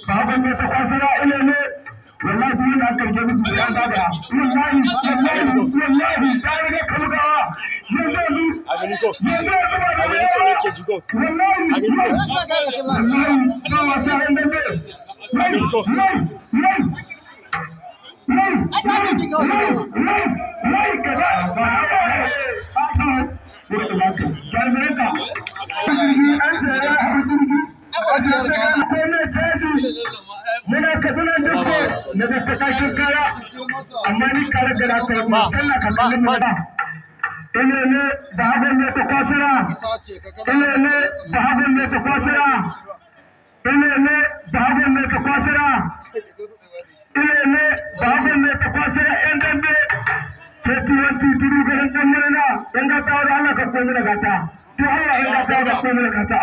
baban ne ta kwasara ile ne wallahi mun da aka gani su ya daga wallahi ta riga kamugawa yanzu a gani ko so yake jigo wallahi ba wasa inda ne a gani ko muna kaduna dukko daga takashin kaya amma ni kare da ta yi sallah ka kallon mu ba ne da hagun ne ta kwasira ne da hagun ne ta kwasira ne da hagun ne ta kwasira ne da hagun ne ta kwasira yan dambe sai tuwanti turu garin dan murna dan ga tawo da Allah ka koyi daga ta to Allah ya ga tawo da koyi daga ta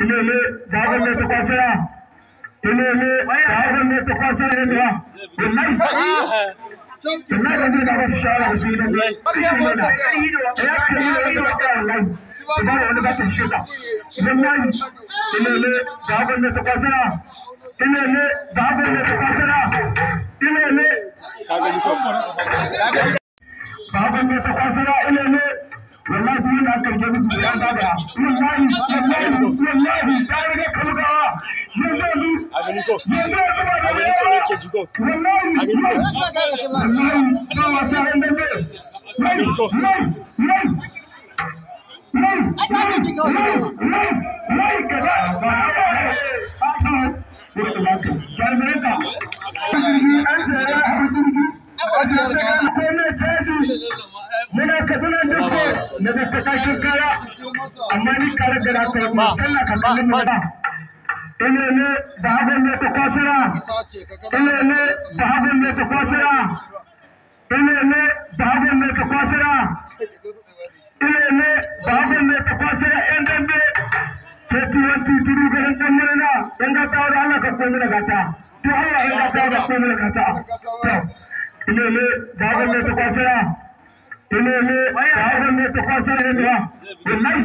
ne da hagun ne ta kwasira ne da hagun ne ta kwasira ne wallahi wallahi da zai da wasu shawara da shi ne ya kai da wallahi ba wani ba ta shiga wallahi ne da hagun ne ta kwasira ne da hagun ne ta kwasira ne baban ne ta kwasara ile ne wallahi mun da aka gani su ya daga wallahi ta riga kamugawa yanzu a gani ko so yake jigo a gani ko ba wasa inda ne a gani ko muna kaduna dukko daga takashin kaya amma ni kare da ta yi sallah ka kallon mu ba ne da hagun ne ta kwasira ne da hagun ne ta kwasira ne da hagun ne ta kwasira ne da hagun ne ta kwasira yan dambe sai tuwanti turu garin dan murna dan ga tawo da Allah ka koyi daga ta to Allah ya ga tawo da koyi daga ta ne da hagun ne ta kwasira ne da hagun ne ta kwasira ne wallahi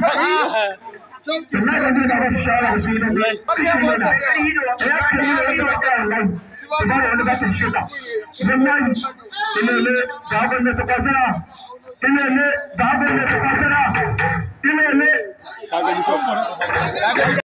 wallahi da zai da wasu shawara da shi ne ya kai wallahi ba wani ba ta shiga wallahi da hagun ne ta kwasira ne da hagun ne ta kwasira ne a gani ko